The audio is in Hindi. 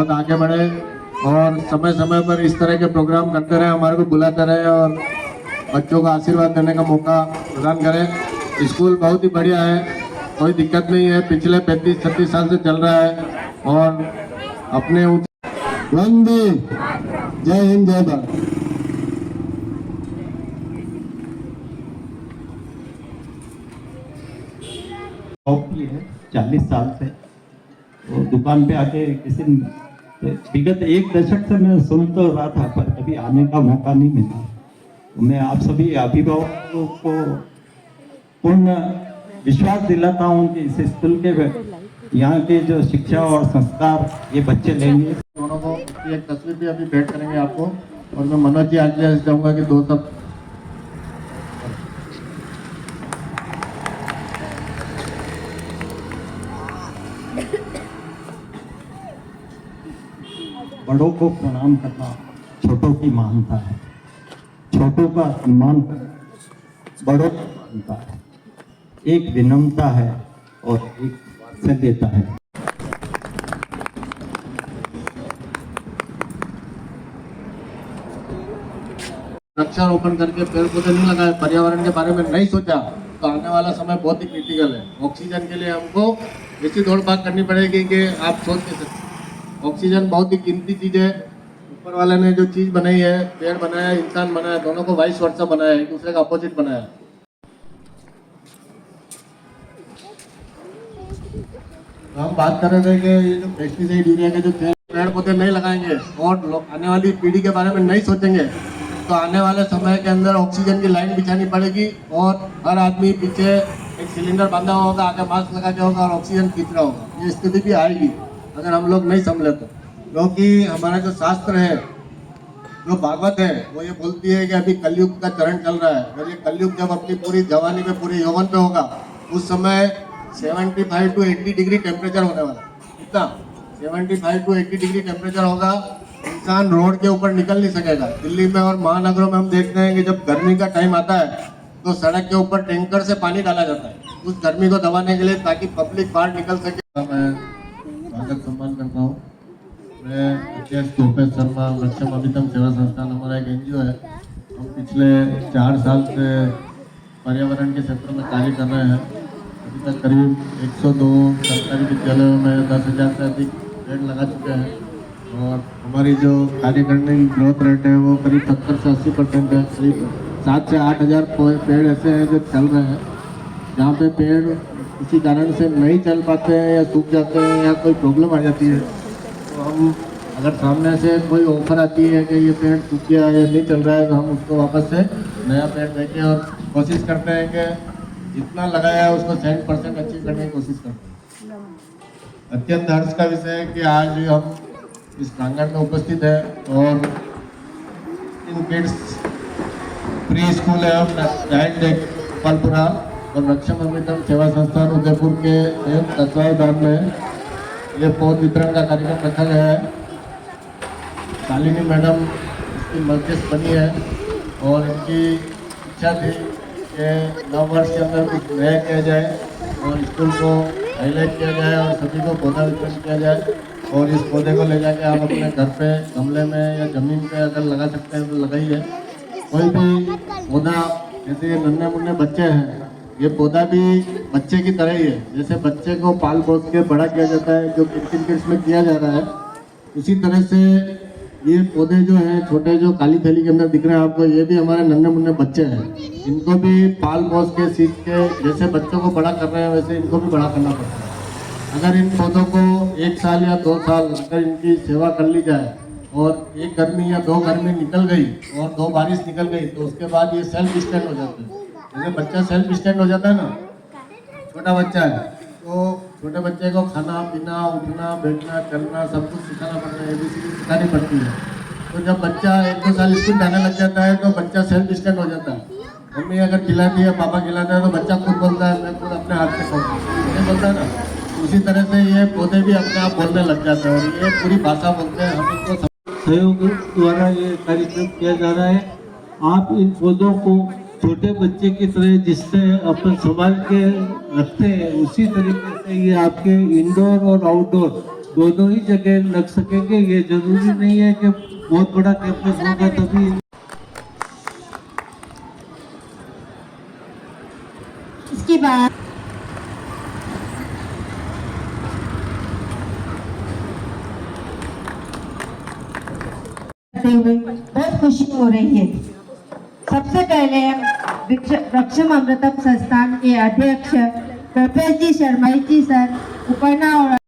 बहुत आगे बढ़े और समय समय पर इस तरह के प्रोग्राम करते रहे, हमारे को बुलाते रहे और बच्चों को आशीर्वाद देने का मौका प्रदान करें। स्कूल बहुत ही बढ़िया है, कोई दिक्कत नहीं है, पिछले 35-36 साल से चल रहा है और अपने वंदे, जय हिंद, जय भारत। की है 40 साल से, तो दुकान पे आके किसी विगत 1 दशक से मैं सुन तो रहा था पर कभी आने का मौका नहीं मिला। तो मैं आप सभी अभिभावकों को पूर्ण विश्वास दिलाता हूँ कि इस स्कूल के यहाँ के जो शिक्षा और संस्कार ये बच्चे लेंगे। दोनों को एक तस्वीर भी अभी भेंट करेंगे आपको और मैं मनोज जी आज चाहूँगा कि 2 शब्द। बड़ों को प्रणाम करना छोटों की मानता है, छोटों का सम्मान करना बड़ों की मानता है। एक विनम्रता है और एक सभ्यता है। वृक्षारोपण करके पेड़ पौधे नहीं लगाए, पर्यावरण के बारे में नहीं सोचा तो आने वाला समय बहुत ही क्रिटिकल है। ऑक्सीजन के लिए हमको ऐसी दौड़ भाग करनी पड़ेगी कि आप सोच नहीं सकते। ऑक्सीजन बहुत ही कीमती चीज है। ऊपर वाले ने जो चीज बनाई है, पेड़ बनाया, इंसान बनाया, दोनों को वाइस वर्सा बनाया, एक दूसरे का अपोजिट बनाया। हम बात कर रहे थे कि ये जो पेस्टिसाइड यूरिया के जो पेड़ पौधे नहीं लगाएंगे और आने वाली पीढ़ी के बारे में नहीं सोचेंगे तो आने वाले समय के अंदर ऑक्सीजन की लाइन बिछानी पड़ेगी और हर आदमी पीछे एक सिलेंडर बांधा होगा, आगे मास्क लगा के होगा और ऑक्सीजन खींच रहा होगा। ये स्थिति भी आएगी अगर हम लोग नहीं संभले तो। क्योंकि हमारा जो शास्त्र है, जो भागवत है, वो ये बोलती है कि अभी कलयुग का चरण चल रहा है। अगर ये कलयुग जब अपनी पूरी जवानी पे, पूरे यौवन पे होगा, उस समय 75 to 80 डिग्री टेम्परेचर होने वाला है। कितना? 75 to 80 डिग्री टेम्परेचर होगा। इंसान रोड के ऊपर निकल नहीं सकेगा। दिल्ली में और महानगरों में हम देखते हैं कि जब गर्मी का टाइम आता है तो सड़क के ऊपर टैंकर से पानी डाला जाता है उस गर्मी को दबाने के लिए, ताकि पब्लिक बाहर निकल सके। मैं स्वागत सम्मान करता हूँ। मैं अध्यक्ष भूपेश शर्मा, लक्ष्यम अभितम सेवा संस्थान हमारा एक NGO है। हम पिछले 4 साल से पर्यावरण के क्षेत्र में कार्य कर रहे हैं। अभी तक करीब 102 सरकारी विद्यालयों में 10,000 से अधिक पेड़ लगा चुके हैं और हमारी जो कार्य करने की ग्रोथ रेट है वो करीब 70 से 80% है। करीब 7 से 8,000 पेड़ ऐसे हैं जो चल रहे हैं। जहाँ पे पेड़ किसी कारण से नहीं चल पाते हैं या सूख जाते हैं या कोई प्रॉब्लम आ जाती है, तो हम अगर सामने से कोई ऑफर आती है कि ये पेड़ सूख गया या नहीं चल रहा है, तो हम उसको वापस से नया पेड़ देके और कोशिश करते हैं कि जितना लगाया है उसको 100% अचीव करने की कोशिश करते हैं। अत्यंत हर्ष का विषय है कि आज हम इस प्रांगण में उपस्थित है और इन किड्स प्री स्कूल है जाइंट गोपालपुरा और लक्ष्यम अमितम सेवा संस्थान उदयपुर के तत्वावधान में ये पौध वितरण का कार्यक्रम रखा गया है। शालिनी मैडम इसकी मध्यस्थ बनी है और इनकी इच्छा थी कि नव वर्ष के अंदर कुछ नया किया जाए और स्कूल को हाईलाइट किया जाए और सभी को पौधा वितरण किया जाए। और इस पौधे को ले जाके आप अपने घर पे गमले में या ज़मीन पे अगर लगा सकते हैं तो लगाइए। कोई भी पौधा, जैसे ये नन्हे मुन्ने बच्चे हैं, ये पौधा भी बच्चे की तरह ही है। जैसे बच्चे को पाल पोस के बड़ा किया जाता है, जो किड्स में किया जा रहा है, उसी तरह से ये पौधे जो हैं छोटे, जो काली थैली के अंदर दिख रहे हैं आपको, ये भी हमारे नन्हे मुन्ने बच्चे हैं। इनको भी पाल पोस के, सीख के, जैसे बच्चों को बड़ा कर रहे हैं वैसे इनको भी बड़ा करना पड़ता है। अगर इन पौधों को 1 साल या 2 साल अगर इनकी सेवा कर ली जाए और 1 गर्मी या 2 गर्मी निकल गई और 2 बारिश निकल गई, तो उसके बाद ये सेल्फ स्टैंड हो जाते हैं। जैसे बच्चा सेल्फ स्टैंड हो जाता है ना, छोटा बच्चा है, तो छोटे बच्चे को खाना पीना, उठना बैठना चलना सब कुछ सिखाना पड़ता है, ABCD सिखानी पड़ती है। तो जब बच्चा 1-2 साल स्कूल जाने लग जाता है तो बच्चा सेल्फ स्टैंड हो जाता है। मम्मी अगर खिलाती है, पापा खिलाता है, तो बच्चा खुद बोलता है मैं खुद अपने हाथ से खाऊंगा, ये बोलता है ना। उसी तरह से ये पौधे भी अपने आप बोलने लग जाते हैं और ये पूरी भाषा बोलते हैं। हम इनको सहयोग द्वारा ये कार्यक्रम किया जा रहा है। आप इन पौधों को छोटे बच्चे की तरह जिससे अपन संभाल के रखते हैं, उसी तरीके से ये आपके इंडोर और आउटडोर दोनों ही जगह लग सकेंगे। ये जरूरी नहीं है कि बहुत बड़ा कैंपस होगा तभी। इसके बाद बहुत खुशी हो रही है। सबसे पहले वृक्षम अमृतम संस्थान के अध्यक्ष प्रोफेसर जी शर्मा जी सर उपन्यास और